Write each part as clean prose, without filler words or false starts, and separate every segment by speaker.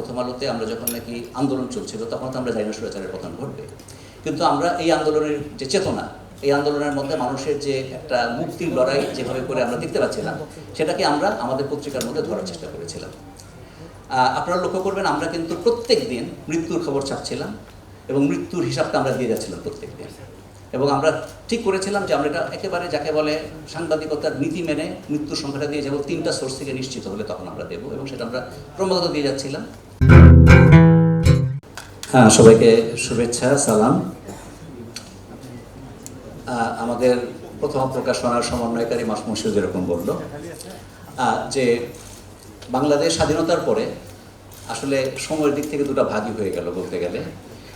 Speaker 1: প্রথম আলোতে আমরা যখন নাকি আন্দোলন চলছিল তখন তো আমরা জানি না স্বৈরাচারের পতন ঘটবে, কিন্তু আমরা এই আন্দোলনের যে চেতনা, এই আন্দোলনের মধ্যে মানুষের যে একটা মুক্তির লড়াই যেভাবে করে আমরা দেখতে পাচ্ছিলাম, সেটাকে আমরা আমাদের পত্রিকার মধ্যে ধরার চেষ্টা করেছিলাম। আপনারা লক্ষ্য করবেন আমরা কিন্তু প্রত্যেক দিন মৃত্যুর খবর ছাপছিলাম এবং মৃত্যুর হিসাবটা আমরা দিয়ে যাচ্ছিলাম প্রত্যেক দিন। এবং আমরা ঠিক করেছিলাম যে আমরা এটা একেবারে যাকে বলে সাংবাদিকতার নীতি মেনে মৃত্যুর সংখ্যাটা দিয়ে যাবো 3টা সোর্স থেকে নিশ্চিত হলে তখন আমরা দেবো, এবং সেটা আমরা ক্রমাগত দিয়ে যাচ্ছিলাম। হ্যাঁ, সবাইকে শুভেচ্ছা, সালাম। আমাদের প্রথম প্রকাশনার সমন্বয়কারী মাসমুশিদ যেরকম বলল যে বাংলাদেশ স্বাধীনতার পরে আসলে সময়ের দিক থেকে দুটো ভাগই হয়ে গেল বলতে গেলে।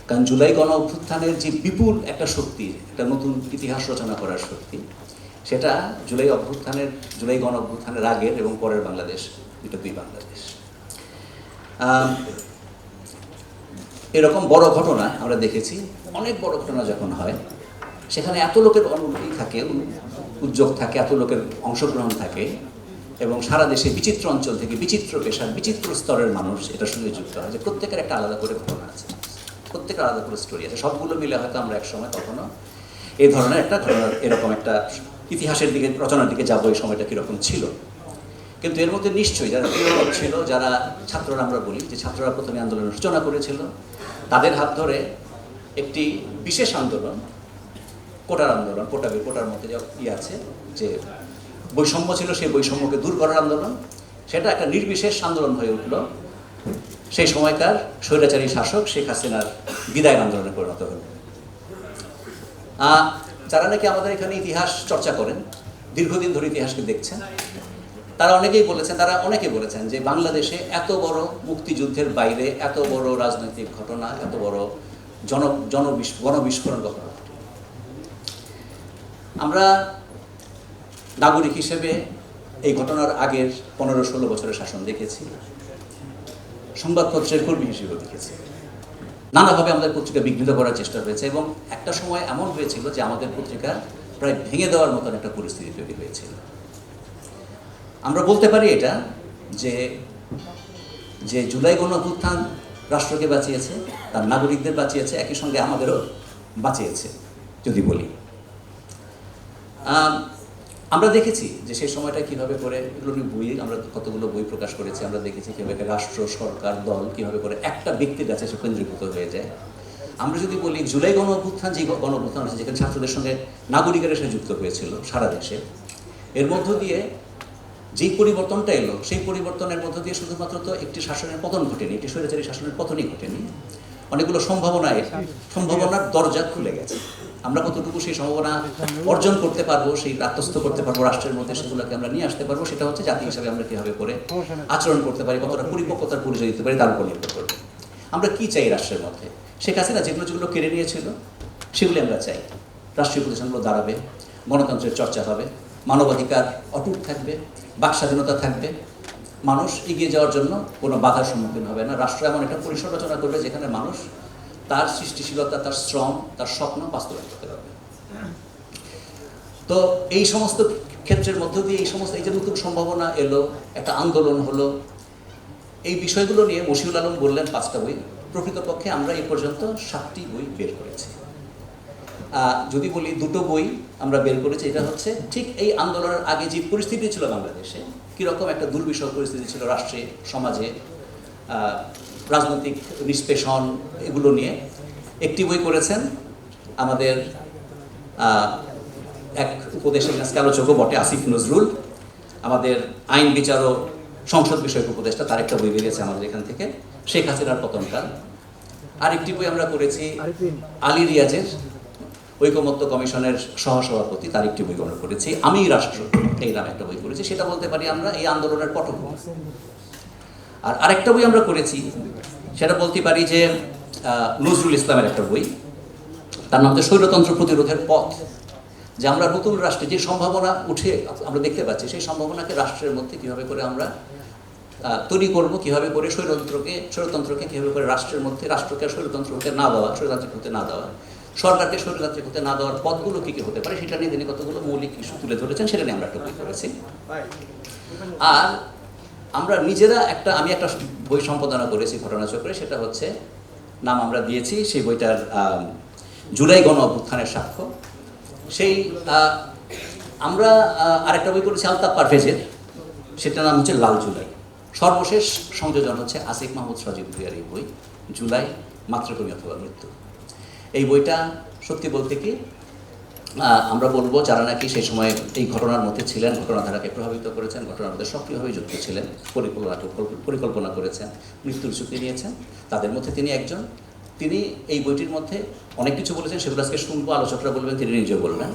Speaker 1: কারণ জুলাই গণ অভ্যুত্থানের যে বিপুল একটা শক্তি, একটা নতুন ইতিহাস রচনা করার শক্তি, সেটা জুলাই গণ অভ্যুত্থানের আগের এবং পরের বাংলাদেশ, দুই বাংলাদেশ। এরকম বড় ঘটনা আমরা দেখেছি, অনেক বড় ঘটনা যখন হয় সেখানে এত লোকের অনুভূতি থাকে, উদ্যোগ থাকে, এত লোকের অংশগ্রহণ থাকে, এবং সারা দেশে বিচিত্র অঞ্চল থেকে বিচিত্র পেশার বিচিত্র স্তরের মানুষ এটার সঙ্গে যুক্ত হয়, যে প্রত্যেকের একটা আলাদা করে ঘটনা আছে, প্রত্যেকের আলাদা করে স্টোরি আছে। সবগুলো মিলে হয়তো আমরা একসময় কখনো এই ধরনের একটা ঘটনার এরকম একটা ইতিহাসের দিকে, রচনার দিকে যাবো, এই সময়টা কীরকম ছিল। কিন্তু এর মধ্যে নিশ্চয়ই যারা প্রিয় ছিল, যারা ছাত্ররা, আমরা বলি যে ছাত্ররা প্রথমে আন্দোলনের সূচনা করেছিল, তাদের হাত ধরে একটি বিশেষ আন্দোলন, কোটার আন্দোলন, কোটার মধ্যে যে আছে যে বৈষম্য ছিল, সেই বৈষম্যকে দূর করার আন্দোলন, সেটা একটা নির্বিশেষ আন্দোলন হয়ে উঠল সেই সময়কার স্বৈরাচারী শাসক শেখ হাসিনার বিদায় আন্দোলনে পরিণত হল। যারা নাকি আমাদের এখানে ইতিহাস চর্চা করেন, দীর্ঘদিন ধরে ইতিহাসকে দেখছেন, তারা অনেকেই বলেছেন যে বাংলাদেশে এত বড় মুক্তিযুদ্ধের বাইরে এত বড় রাজনৈতিক ঘটনা, এত বড় গণবিস্ফোরণ ঘটনা। আমরা নাগরিক হিসেবে এই ঘটনার আগের 15-16 বছরের শাসন দেখেছি, সংবাদপত্রের কর্মী হিসেবেও দেখেছি। নানাভাবে আমাদের পত্রিকা বিঘ্নিত করার চেষ্টা হয়েছে, এবং একটা সময় এমন হয়েছিল যে আমাদের পত্রিকা প্রায় ভেঙে দেওয়ার মতন একটা পরিস্থিতি তৈরি হয়েছিল। আমরা বলতে পারি এটা যে জুলাই গণ অভ্যুত্থান রাষ্ট্রকে বাঁচিয়েছে, তার নাগরিকদের বাঁচিয়েছে, একই সঙ্গে আমাদেরও বাঁচিয়েছে যদি বলি। আমরা দেখেছি যে সেই সময়টা কীভাবে করে, এগুলো বই, আমরা কতগুলো বই প্রকাশ করেছি, আমরা দেখেছি কীভাবে রাষ্ট্র, সরকার, দল কীভাবে করে একটা ব্যক্তির কাছে সে কেন্দ্রীভূত হয়ে যায়। আমরা যদি বলি জুলাই গণ অভ্যুত্থান, যে গণ অভ্যুত্থান হয়েছে যেখানে ছাত্রদের সঙ্গে নাগরিকের এসে যুক্ত হয়েছিল সারা দেশে, এর মধ্য দিয়ে যেই পরিবর্তনটা এলো, সেই পরিবর্তনের মধ্য দিয়ে শুধুমাত্র তো একটি শাসনের পতন ঘটেনি, একটি স্বৈরাচারী শাসনের পতনই ঘটেনি, অনেকগুলো সম্ভাবনার দরজা খুলে গেছে। আমরা কতটুকু সেই সম্ভাবনা অর্জন করতে পারবো, সেই আত্মস্থ করতে পারবো রাষ্ট্রের মধ্যে, সেগুলোকে আমরা নিয়ে আসতে পারবো, সেটা হচ্ছে জাতি হিসাবে আমরা কীভাবে করে আচরণ করতে পারি, কতটা পরিপক্কতার পরিচয় দিতে পারি, তার উপর নির্ভর করবে। আমরা কি চাই রাষ্ট্রের মধ্যে? শেখ হাসিনা যেগুলো কেড়ে নিয়েছিল সেগুলি আমরা চাই। রাষ্ট্রীয় প্রতিষ্ঠানগুলো দাঁড়াবে, গণতন্ত্রের চর্চা হবে, মানবাধিকার অটুট থাকবে, বাক স্বাধীনতা থাকবে, মানুষ এগিয়ে যাওয়ার জন্য কোনো বাধার সম্মুখীন হবে না। রাষ্ট্র এমন একটা পরিসর রচনা করবে যেখানে মানুষ তার সৃষ্টিশীলতা, তার শ্রম, তার স্বপ্ন বাস্তবায়ন করতে পারবে। তো এই সমস্ত ক্ষেত্রের মধ্য দিয়ে এই যে নতুন সম্ভাবনা এলো, একটা আন্দোলন হলো, এই বিষয়গুলো নিয়ে মশিউল আলম বললেন 5টা বই। প্রকৃতপক্ষে আমরা এই পর্যন্ত 7টি বই বের করেছি। যদি বলি 2টো বই আমরা বের করেছি, এটা হচ্ছে ঠিক এই আন্দোলনের আগে যে পরিস্থিতি ছিল বাংলাদেশে, কীরকম একটা দুর্বিষহ পরিস্থিতি ছিল রাষ্ট্রে, সমাজে, রাজনৈতিক নিষ্পেষণ, এগুলো নিয়ে একটি বই করেছেন আমাদের এক উপদেষ্টা, আলোচকও বটে, আসিফ নজরুল, আমাদের আইন বিচার ও সংসদ বিষয়ক উপদেষ্টা, তার একটা বই বেরিয়েছে আমাদের এখান থেকে, শেখ হাসিনার পতনকাল। আরেকটি বই আমরা করেছি আলী রিয়াজের, ঐকমত্য কমিশনের সহসভাপতি, তার একটি বই আমরা করেছি। আমি রাষ্ট্র, এই নামে একটা বই করেছি, সেটা বলতে পারি আমরা এই আন্দোলনের পটভূমি। আর আরেকটা বই আমরা করেছি, সেটা বলতে পারি যে নজরুল ইসলামের একটা বই, তার নাম হচ্ছে স্বৈরতন্ত্র প্রতিরোধের পথ। যে আমরা নতুন রাষ্ট্রে যে সম্ভাবনা উঠে আমরা দেখতে পাচ্ছি, সেই সম্ভাবনাকে রাষ্ট্রের মধ্যে কীভাবে করে আমরা তৈরি করবো, কীভাবে করে স্বৈরতন্ত্রকে কীভাবে করে রাষ্ট্রের মধ্যে, রাষ্ট্রকে স্বৈরতন্ত্র হতে না দেওয়া, স্বৈরতান্ত্রিক হতে না দেওয়া, সরকারকে স্বৈরতান্ত্রিক হতে না দেওয়ার পথগুলো কী কী হতে পারে, সেটা নিয়ে তিনি কতগুলো মৌলিক ইস্যু তুলে ধরেছেন, সেটা নিয়ে আমরা একটা বই করেছি। আর আমরা নিজেরা আমি একটা বই সম্পাদনা করেছি ঘটনাচক্রে, সেটা হচ্ছে নাম আমরা দিয়েছি সেই বইটার জুলাই গণ অভ্যুত্থানের সাক্ষ্য। সেই আমরা আরেকটা বই করেছি আলতাফ পারভেজের, সেটার নাম হচ্ছে লাল জুলাই। সর্বশেষ সংযোজন হচ্ছে আসিফ মাহমুদ সজীব ভুঁইয়ার এই বই জুলাই মাতৃভূমি অথবা মৃত্যু। এই বইটা সত্যি বলতে কি আমরা বলবো যারা নাকি সেই সময় এই ঘটনার মধ্যে ছিলেন, ঘটনাধারাকে প্রভাবিত করেছেন, ঘটনার মধ্যে সক্রিয়ভাবে যুক্ত ছিলেন, পরিকল্পনা করেছেন, মৃত্যুর ঝুঁকি নিয়েছেন, তাদের মধ্যে তিনি একজন। তিনি এই বইটির মধ্যে অনেক কিছু বলেছেন, সেগুলো আজকে শুনবো, আলোচকরা বলবেন, তিনি নিজেও বলবেন।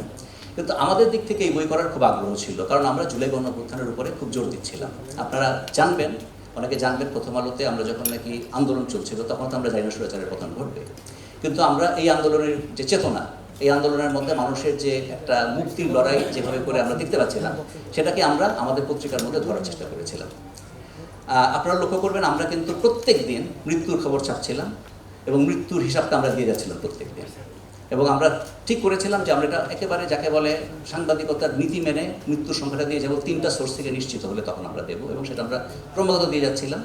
Speaker 1: কিন্তু আমাদের দিক থেকে এই বই করার খুব আগ্রহ ছিল, কারণ আমরা জুলাই গণ অভ্যুত্থানের উপরে খুব জোর দিচ্ছিলাম। আপনারা জানবেন, অনেকে জানবেন, প্রথম আলোতে আমরা যখন নাকি আন্দোলন চলছিল তখন তো আমরা জানি না স্বৈরাচারের পতন ঘটবে, কিন্তু আমরা এই আন্দোলনের যে চেতনা, এই আন্দোলনের মধ্যে মানুষের যে একটা মুক্তির লড়াই যেভাবে করে আমরা দেখতে পাচ্ছিলাম, সেটাকে আমরা আমাদের পত্রিকার মধ্যে ধরার চেষ্টা করেছিলাম। আপনারা লক্ষ্য করবেন আমরা কিন্তু প্রত্যেক দিন মৃত্যুর খবর ছাপছিলাম এবং মৃত্যুর হিসাবটা আমরা দিয়ে যাচ্ছিলাম প্রত্যেক দিন। এবং আমরা ঠিক করেছিলাম যে আমরা এটা একেবারে যাকে বলে সাংবাদিকতার নীতি মেনে মৃত্যুর সংখ্যাটা দিয়ে যাবো 3টা সোর্স থেকে নিশ্চিত হলে তখন আমরা দেবো, এবং সেটা আমরা ক্রমাগত দিয়ে যাচ্ছিলাম।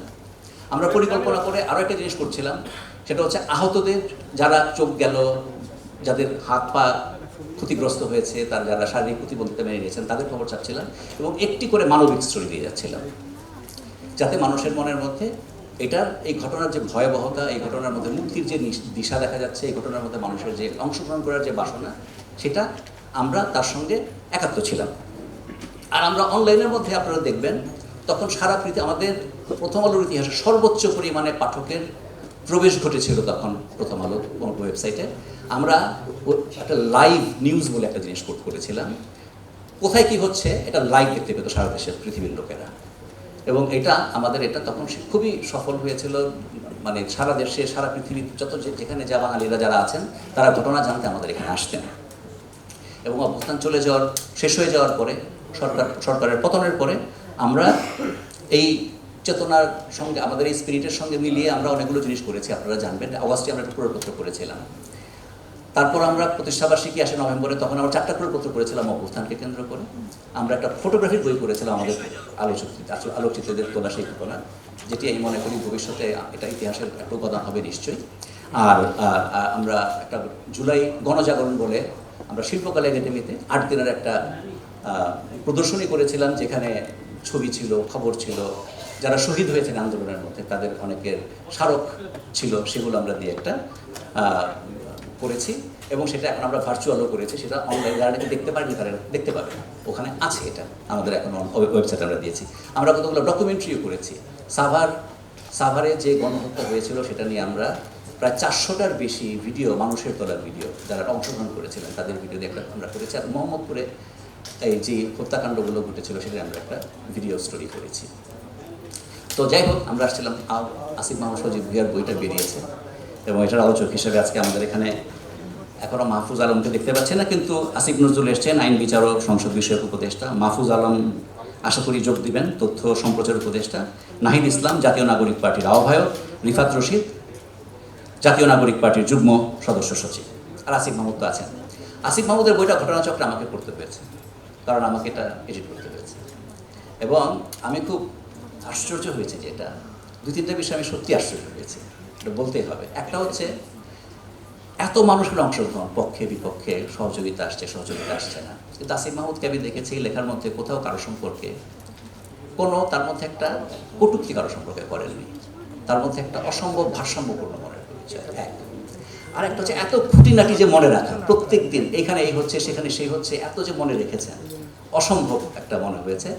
Speaker 1: আমরা পরিকল্পনা করে আরও একটা জিনিস করছিলাম, সেটা হচ্ছে আহতদের, যারা চোখ গেল, যাদের হাত পা ক্ষতিগ্রস্ত হয়েছে, তার যারা শারীরিক প্রতিবন্ধিতা মেনে নিয়েছেন, তাদের খবর চাচ্ছিলাম এবং একটি করে মানবিক স্টোরি দিয়ে যাচ্ছিলাম, যাতে মানুষের মনের মধ্যে এটার এই ঘটনার যে ভয়াবহতা, এই ঘটনার মধ্যে মুক্তির যে দিশা দেখা যাচ্ছে, এই ঘটনার মধ্যে মানুষের যে অংশগ্রহণ করার যে বাসনা, সেটা আমরা তার সঙ্গে একাত্ম ছিলাম। আর আমরা অনলাইনের মধ্যে আপনারা দেখবেন তখন সারা পৃথিবী, আমাদের প্রথম আলোর ইতিহাসে সর্বোচ্চ পরিমাণে পাঠকের প্রবেশ ঘটেছিল তখন প্রথম আলো ওয়েবসাইটে। আমরা একটা লাইভ নিউজ বলে একটা জিনিস করেছিলাম, কোথায় কি হচ্ছে এটা লাইভ দেখতে পেত সারা দেশের পৃথিবীর লোকেরা, এবং এটা তখন খুবই সফল হয়েছিল। মানে সারা দেশে, সারা পৃথিবীর যেখানে যা বাঙালিরা যারা আছেন তারা ঘটনা জানতে আমাদের এখানে আসতেন। এবং অভ্যুত্থান শেষ হয়ে যাওয়ার পরে, সরকারের পতনের পরে আমরা এই চেতনার সঙ্গে, আমাদের এই স্পিরিটের সঙ্গে মিলিয়ে আমরা অনেকগুলো জিনিস করেছি। আপনারা জানবেন অগাস্টে আমরা একটা প্রয়োগপত্র করেছিলাম, তারপর আমরা প্রতিষ্ঠাবার্ষিকী আসে নভেম্বরে, তখন আমরা 4টা প্রয়োগপত্র করেছিলাম অভ্যুত্থানকে কেন্দ্র করে। আমরা একটা ফটোগ্রাফির বই করেছিলাম আমাদের আলোকচিত্রদের তোলা সেই ঘটনা, যেটি আমি মনে করি ভবিষ্যতে এটা ইতিহাসের একটা উপাদান হবে নিশ্চয়ই। আর আমরা একটা জুলাই গণজাগরণ বলে আমরা শিল্পকলা একাডেমিতে 8 দিনের একটা প্রদর্শনী করেছিলাম, যেখানে ছবি ছিল, খবর ছিল, যারা শহীদ হয়েছেন আন্দোলনের মধ্যে তাদের অনেকের স্মারক ছিল, সেগুলো আমরা দিয়ে একটা করেছি। এবং সেটা এখন আমরা ভার্চুয়ালও করেছি, সেটা অনলাইন, যারা নাকি দেখতে পারেনি তারা দেখতে পাবে, ওখানে আছে, এটা আমাদের এখন ওয়েবসাইটে আমরা দিয়েছি। আমরা কতগুলো ডকুমেন্টারিও করেছি। সাভারে যে গণহত্যা হয়েছিল সেটা নিয়ে আমরা প্রায় 400টার বেশি ভিডিও, মানুষের তোলার ভিডিও, যারা অংশগ্রহণ করেছিলেন তাদের ভিডিও দিয়ে আমরা করেছি। আর মোহাম্মদপুরে এই যে হত্যাকাণ্ডগুলো ঘটেছিল সেটা আমরা একটা ভিডিও স্টোরি করেছি। তো যাই হোক, আমরা আসছিলাম, আসিফ মাহমুদ সজীব ভুঁইয়ার বইটা বেরিয়েছে এবং এটার আলোচক হিসেবে আজকে আমাদের এখানে এখনও মাহফুজ আলমকে দেখতে পাচ্ছি না, কিন্তু আসিফ নজরুল এসছেন, আইন বিচারক, সংসদ বিষয়ক উপদেষ্টা। মাহফুজ আলম আশা করি যোগ দিবেন, তথ্য সম্প্রচার উপদেষ্টা। নাহিদ ইসলাম জাতীয় নাগরিক পার্টির আহ্বায়ক। রিফাত রশিদ জাতীয় নাগরিক পার্টির যুগ্ম সদস্য সচিব। আর আসিফ মাহমুদ তো আছেন। আসিফ মাহমুদের বইটা ঘটনাচক্রে আমাকে পড়তে হয়েছে, কারণ আমাকে এটা এডিট করতে হয়েছে। এবং আমি খুব আশ্চর্য হয়েছে যে এটা 2-3টা বিষয় আমি সত্যি আশ্চর্য হয়েছি, এটা বলতেই হবে। একটা হচ্ছে এত মানুষের অংশগ্রহণ, পক্ষে বিপক্ষে সহযোগিতা আসছে না। কিন্তু আসিফ মাহমুদকে আমি দেখেছি লেখার মধ্যে কোথাও কারো সম্পর্কে তার মধ্যে একটা কটূক্তি কারো সম্পর্কে করেননি, তার মধ্যে একটা অসম্ভব ভারসাম্যপূর্ণ মনের পরিচয়। আর একটা হচ্ছে এত খুঁটিনাটি যে মনে রাখা, প্রত্যেক দিন এখানে এই হচ্ছে, সেখানে সেই হচ্ছে, এত যে মনে রেখেছেন, অসম্ভব একটা মনে হয়েছে।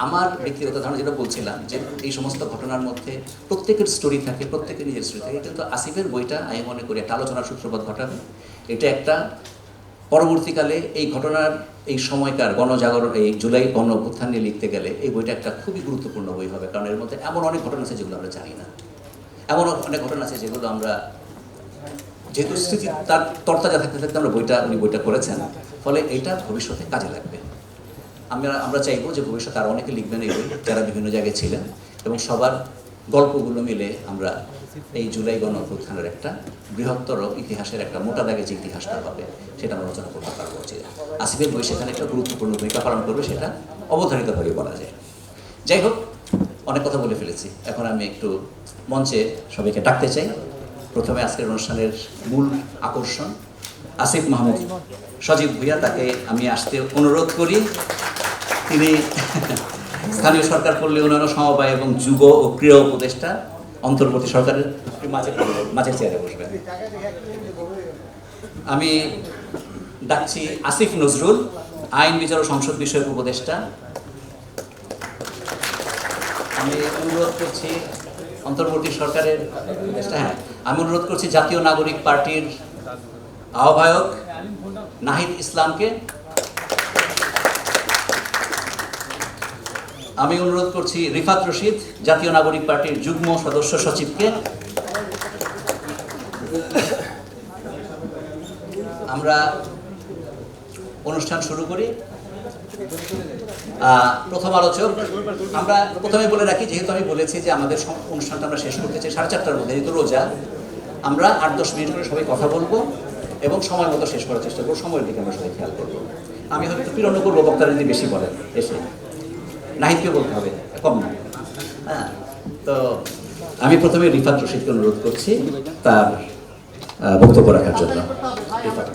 Speaker 1: আমার ব্যক্তিগত ধারণা, যেটা বলছিলাম, যে এই সমস্ত ঘটনার মধ্যে প্রত্যেকের স্টোরি থাকে, প্রত্যেকের নিজের স্টোরি থাকে, কিন্তু আসিফের বইটা আমি মনে করি একটা আলোচনার সূত্রপাত ঘটাবে। এটা একটা পরবর্তীকালে এই ঘটনার, এই সময়কার গণজাগরণ, এই জুলাই গণ অভ্যুত্থান নিয়ে লিখতে গেলে এই বইটা একটা খুবই গুরুত্বপূর্ণ বই হবে, কারণ এর মধ্যে এমন অনেক ঘটনা আছে যেগুলো আমরা জানি না, এমন অনেক ঘটনা আছে যেগুলো আমরা, যেহেতু স্মৃতি তার তরতাজা থাকতে থাকতে উনি বইটা করেছেন, ফলে এইটা ভবিষ্যতে কাজে লাগবে। আমরা চাইবো যে ভবিষ্যতে আরও অনেকে লিখবেন এই বই, যারা বিভিন্ন জায়গায় ছিলেন, এবং সবার গল্পগুলো মিলে আমরা এই জুলাই গণ অভ্যুত্থানের একটা বৃহত্তর ইতিহাসের একটা মোটা দাগে যে ইতিহাসটা হবে সেটা আমরা আলোচনা করতে পারবো। আসিফের বই সেখানে একটা গুরুত্বপূর্ণ ভূমিকা পালন করবে, সেটা অবধারিতভাবে বলা যায়। যাই হোক, অনেক কথা বলে ফেলেছি। এখন আমি একটু মঞ্চে সবাইকে ডাকতে চাই। প্রথমে আজকের অনুষ্ঠানের মূল আকর্ষণ আসিফ মাহমুদ সজীব ভুঁইয়া, তাকে আমি আসতে অনুরোধ করি। তিনি স্থানীয় সরকার পল্লী উন্নয়ন সমবায় এবং যুব ও ক্রীড়া উপদেষ্টা, অন্তর্বর্তী সরকারের মাঝের চেয়ারে বসবেন। আমি ডাকছি আসিফ নজরুল, আইন বিচার ও সংসদ বিষয়ক উপদেষ্টা। আমি অনুরোধ করছি অন্তর্বর্তী সরকারের উপদেষ্টা, হ্যাঁ, আমি অনুরোধ করছি জাতীয় নাগরিক পার্টির আহ্বায়ক নাহিদ ইসলামকে। আমি অনুরোধ করছি রিফাত রশিদ, জাতীয় নাগরিক পার্টির যুগ্ম সদস্য সচিবকে। আমরা অনুষ্ঠান শুরু করি। প্রথম আলোচক, আমরা প্রথমে বলে রাখি, যেহেতু আমি বলেছি যে আমাদের অনুষ্ঠানটা আমরা শেষ করতে চাই 4:30টার মধ্যে, যেহেতু রোজা, আমরা 8-10 মিনিট করে সবাই কথা বলবো এবং সময় মতো শেষ করার চেষ্টা করবো। সময়ের দিকে আমরা সবাই খেয়াল করবো। আমি হয়তো বিরন্ন করবো বক্তারা যদি বেশি বলেন, এসে নাহিদকে বলতে হবে, কম না। হ্যাঁ, তো আমি প্রথমে রিফাত রশিদকে অনুরোধ করছি তার বক্তব্য রাখার জন্য। রিফাত।